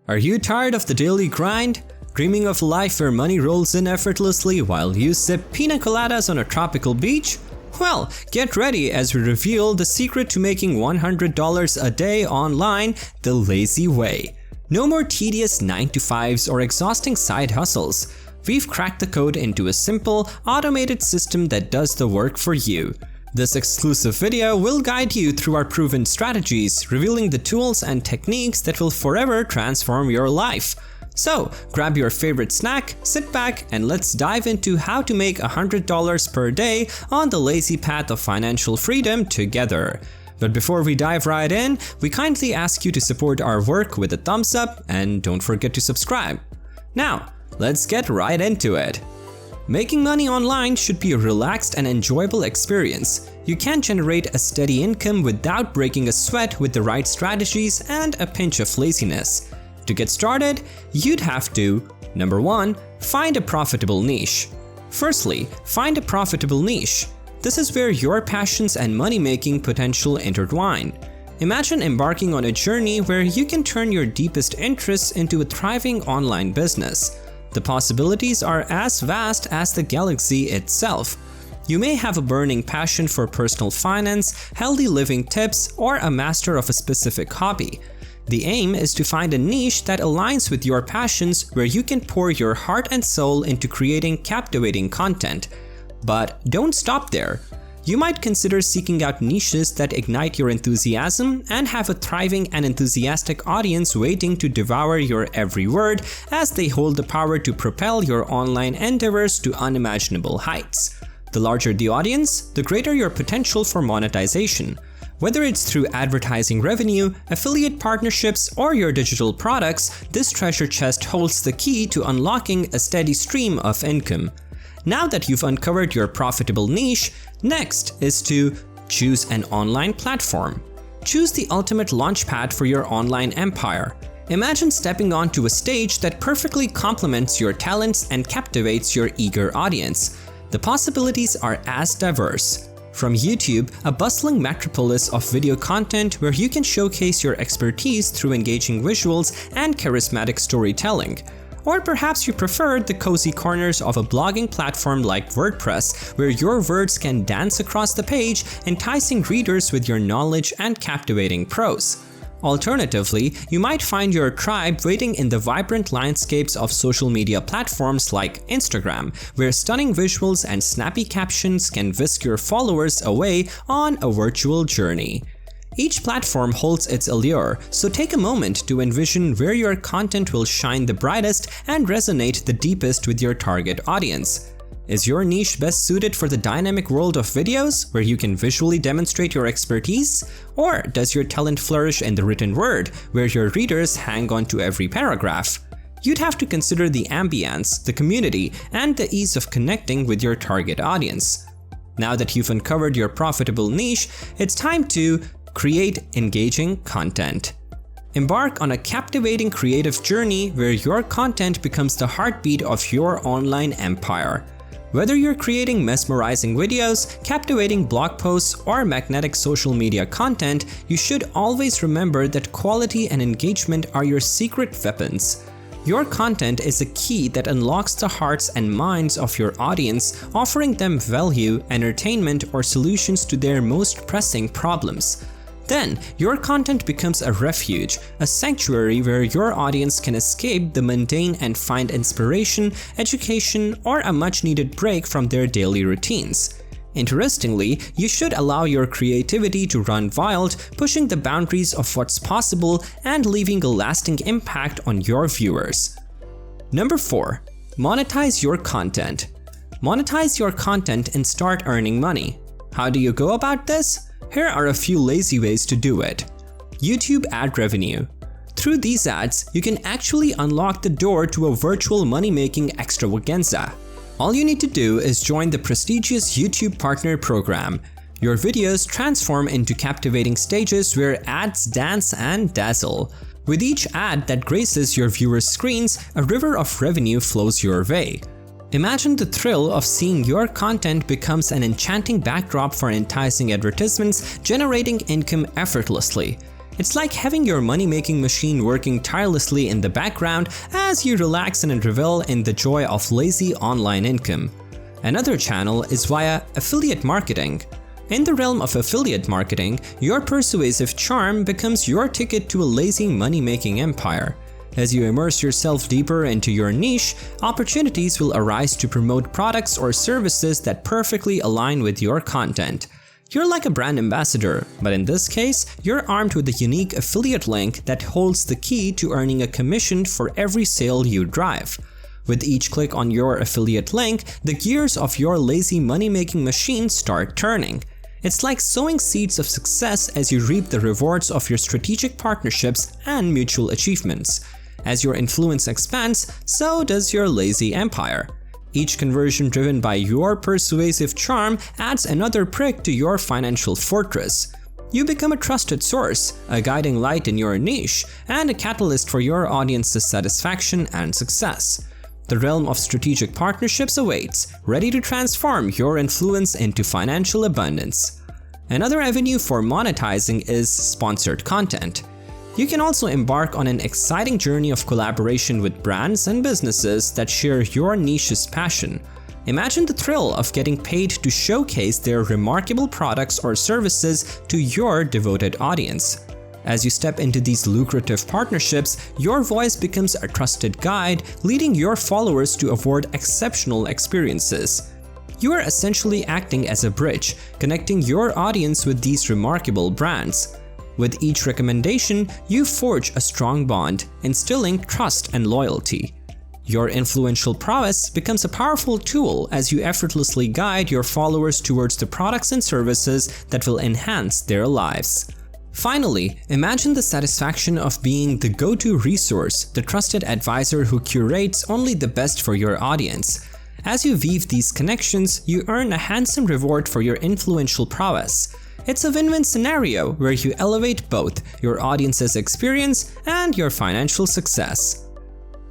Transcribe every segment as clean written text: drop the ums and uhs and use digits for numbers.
Are you tired of the daily grind? Dreaming of a life where money rolls in effortlessly while you sip pina coladas on a tropical beach? Well, get ready as we reveal the secret to making $100 a day online the lazy way. No more tedious 9-to-5s or exhausting side hustles. We've cracked the code into a simple, automated system that does the work for you. This exclusive video will guide you through our proven strategies, revealing the tools and techniques that will forever transform your life. So, grab your favorite snack, sit back, and let's dive into how to make $100 per day on the lazy path of financial freedom together. But before we dive right in, we kindly ask you to support our work with a thumbs up and don't forget to subscribe. Now, let's get right into it. Making money online should be a relaxed and enjoyable experience. You can generate a steady income without breaking a sweat with the right strategies and a pinch of laziness. To get started, you'd have to, number 1, find a profitable niche. Firstly, find a profitable niche. This is where your passions and money-making potential intertwine. Imagine embarking on a journey where you can turn your deepest interests into a thriving online business. The possibilities are as vast as the galaxy itself. You may have a burning passion for personal finance, healthy living tips, or a master of a specific hobby. The aim is to find a niche that aligns with your passions where you can pour your heart and soul into creating captivating content. But don't stop there. You might consider seeking out niches that ignite your enthusiasm and have a thriving and enthusiastic audience waiting to devour your every word, as they hold the power to propel your online endeavors to unimaginable heights. The larger the audience, the greater your potential for monetization. Whether it's through advertising revenue, affiliate partnerships, or your digital products, this treasure chest holds the key to unlocking a steady stream of income. Now that you've uncovered your profitable niche, next is to choose an online platform. Choose the ultimate launchpad for your online empire. Imagine stepping onto a stage that perfectly complements your talents and captivates your eager audience. The possibilities are as diverse. From YouTube, a bustling metropolis of video content where you can showcase your expertise through engaging visuals and charismatic storytelling. Or perhaps you prefer the cozy corners of a blogging platform like WordPress, where your words can dance across the page, enticing readers with your knowledge and captivating prose. Alternatively, you might find your tribe waiting in the vibrant landscapes of social media platforms like Instagram, where stunning visuals and snappy captions can whisk your followers away on a virtual journey. Each platform holds its allure, so take a moment to envision where your content will shine the brightest and resonate the deepest with your target audience. Is your niche best suited for the dynamic world of videos, where you can visually demonstrate your expertise? Or does your talent flourish in the written word, where your readers hang on to every paragraph? You'd have to consider the ambience, the community, and the ease of connecting with your target audience. Now that you've uncovered your profitable niche, it's time to create engaging content. Embark on a captivating creative journey where your content becomes the heartbeat of your online empire. Whether you're creating mesmerizing videos, captivating blog posts, or magnetic social media content, you should always remember that quality and engagement are your secret weapons. Your content is a key that unlocks the hearts and minds of your audience, offering them value, entertainment, or solutions to their most pressing problems. Then, your content becomes a refuge, a sanctuary where your audience can escape the mundane and find inspiration, education, or a much-needed break from their daily routines. Interestingly, you should allow your creativity to run wild, pushing the boundaries of what's possible and leaving a lasting impact on your viewers. Number 4. Monetize your content. Monetize your content and start earning money. How do you go about this? Here are a few lazy ways to do it. YouTube ad revenue. Through these ads, you can actually unlock the door to a virtual money-making extravaganza. All you need to do is join the prestigious YouTube Partner Program. Your videos transform into captivating stages where ads dance and dazzle. With each ad that graces your viewers' screens, a river of revenue flows your way. Imagine the thrill of seeing your content becomes an enchanting backdrop for enticing advertisements, generating income effortlessly. It's like having your money-making machine working tirelessly in the background as you relax and revel in the joy of lazy online income. Another channel is via affiliate marketing. In the realm of affiliate marketing, your persuasive charm becomes your ticket to a lazy money-making empire. As you immerse yourself deeper into your niche, opportunities will arise to promote products or services that perfectly align with your content. You're like a brand ambassador, but in this case, you're armed with a unique affiliate link that holds the key to earning a commission for every sale you drive. With each click on your affiliate link, the gears of your lazy money-making machine start turning. It's like sowing seeds of success as you reap the rewards of your strategic partnerships and mutual achievements. As your influence expands, so does your lazy empire. Each conversion driven by your persuasive charm adds another brick to your financial fortress. You become a trusted source, a guiding light in your niche, and a catalyst for your audience's satisfaction and success. The realm of strategic partnerships awaits, ready to transform your influence into financial abundance. Another avenue for monetizing is sponsored content. You can also embark on an exciting journey of collaboration with brands and businesses that share your niche's passion. Imagine the thrill of getting paid to showcase their remarkable products or services to your devoted audience. As you step into these lucrative partnerships, your voice becomes a trusted guide, leading your followers to afford exceptional experiences. You are essentially acting as a bridge, connecting your audience with these remarkable brands. With each recommendation, you forge a strong bond, instilling trust and loyalty. Your influential prowess becomes a powerful tool as you effortlessly guide your followers towards the products and services that will enhance their lives. Finally, imagine the satisfaction of being the go-to resource, the trusted advisor who curates only the best for your audience. As you weave these connections, you earn a handsome reward for your influential prowess. It's a win-win scenario where you elevate both your audience's experience and your financial success.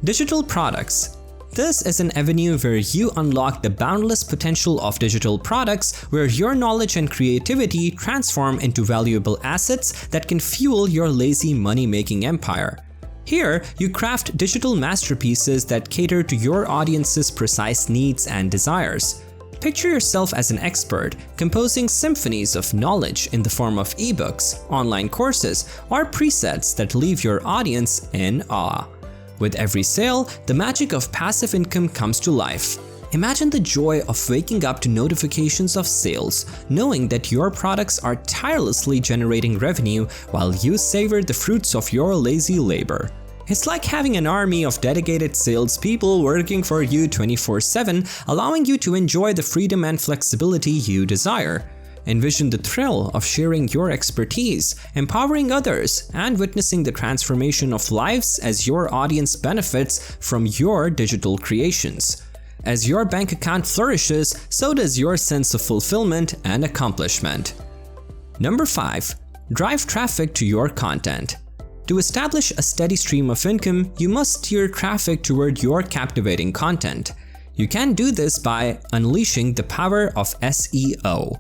Digital products. This is an avenue where you unlock the boundless potential of digital products, where your knowledge and creativity transform into valuable assets that can fuel your lazy money-making empire. Here, you craft digital masterpieces that cater to your audience's precise needs and desires. Picture yourself as an expert, composing symphonies of knowledge in the form of ebooks, online courses, or presets that leave your audience in awe. With every sale, the magic of passive income comes to life. Imagine the joy of waking up to notifications of sales, knowing that your products are tirelessly generating revenue while you savor the fruits of your lazy labor. It's like having an army of dedicated salespeople working for you 24/7, allowing you to enjoy the freedom and flexibility you desire. Envision the thrill of sharing your expertise, empowering others, and witnessing the transformation of lives as your audience benefits from your digital creations. As your bank account flourishes, so does your sense of fulfillment and accomplishment. Number 5. Drive traffic to your content. To establish a steady stream of income, you must steer traffic toward your captivating content. You can do this by unleashing the power of SEO.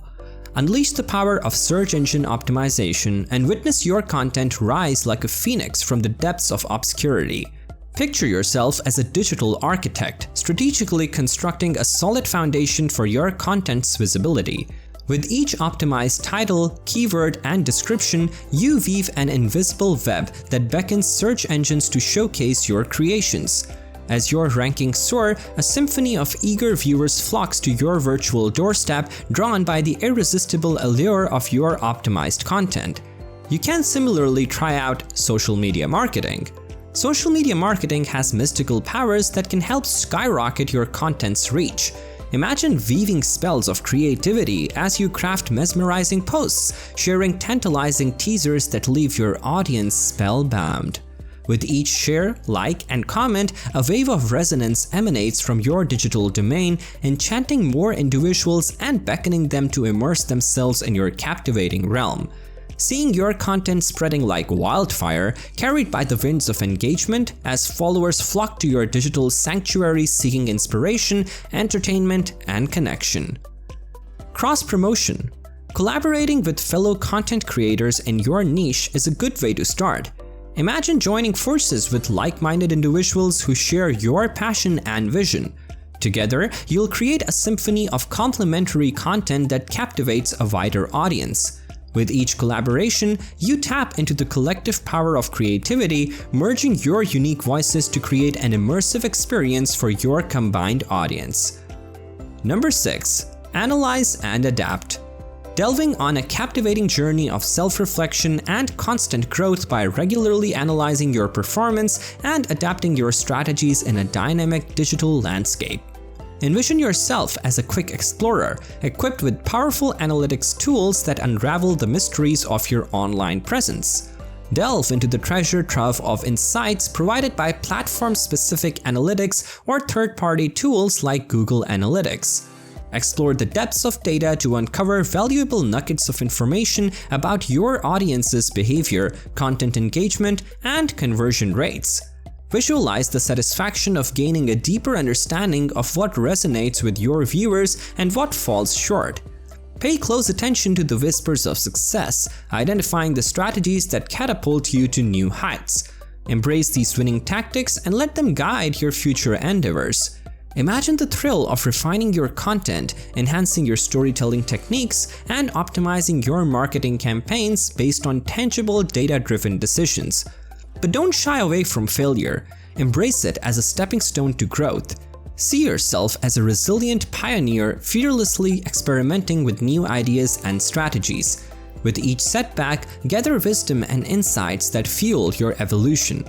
Unleash the power of search engine optimization and witness your content rise like a phoenix from the depths of obscurity. Picture yourself as a digital architect, strategically constructing a solid foundation for your content's visibility. With each optimized title, keyword, and description, you weave an invisible web that beckons search engines to showcase your creations. As your rankings soar, a symphony of eager viewers flocks to your virtual doorstep, drawn by the irresistible allure of your optimized content. You can similarly try out social media marketing. Social media marketing has mystical powers that can help skyrocket your content's reach. Imagine weaving spells of creativity as you craft mesmerizing posts, sharing tantalizing teasers that leave your audience spellbound. With each share, like, and comment, a wave of resonance emanates from your digital domain, enchanting more individuals and beckoning them to immerse themselves in your captivating realm. Seeing your content spreading like wildfire, carried by the winds of engagement as followers flock to your digital sanctuary seeking inspiration, entertainment, and connection. Cross-promotion. Collaborating with fellow content creators in your niche is a good way to start. Imagine joining forces with like-minded individuals who share your passion and vision. Together, you'll create a symphony of complementary content that captivates a wider audience. With each collaboration, you tap into the collective power of creativity, merging your unique voices to create an immersive experience for your combined audience. Number 6. Analyze and adapt. Delving on a captivating journey of self-reflection and constant growth by regularly analyzing your performance and adapting your strategies in a dynamic digital landscape. Envision yourself as a quick explorer, equipped with powerful analytics tools that unravel the mysteries of your online presence. Delve into the treasure trove of insights provided by platform-specific analytics or third-party tools like Google Analytics. Explore the depths of data to uncover valuable nuggets of information about your audience's behavior, content engagement, and conversion rates. Visualize the satisfaction of gaining a deeper understanding of what resonates with your viewers and what falls short. Pay close attention to the whispers of success, identifying the strategies that catapult you to new heights. Embrace these winning tactics and let them guide your future endeavors. Imagine the thrill of refining your content, enhancing your storytelling techniques, and optimizing your marketing campaigns based on tangible data-driven decisions. But don't shy away from failure. Embrace it as a stepping stone to growth. See yourself as a resilient pioneer, fearlessly experimenting with new ideas and strategies. With each setback, gather wisdom and insights that fuel your evolution.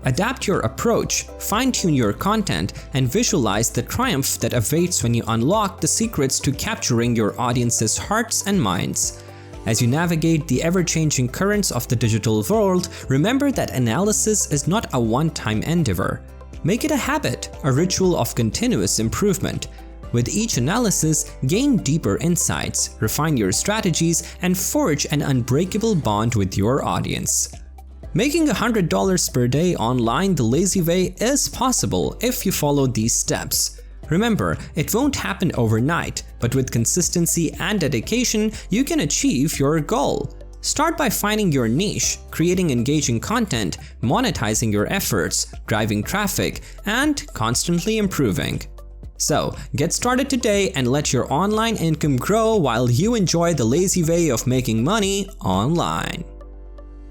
Adapt your approach, fine-tune your content, and visualize the triumph that awaits when you unlock the secrets to capturing your audience's hearts and minds. As you navigate the ever-changing currents of the digital world, remember that analysis is not a one-time endeavor. Make it a habit, a ritual of continuous improvement. With each analysis, gain deeper insights, refine your strategies, and forge an unbreakable bond with your audience. Making $100 per day online the lazy way is possible if you follow these steps. Remember, it won't happen overnight, but with consistency and dedication, you can achieve your goal. Start by finding your niche, creating engaging content, monetizing your efforts, driving traffic, and constantly improving. So, get started today and let your online income grow while you enjoy the lazy way of making money online.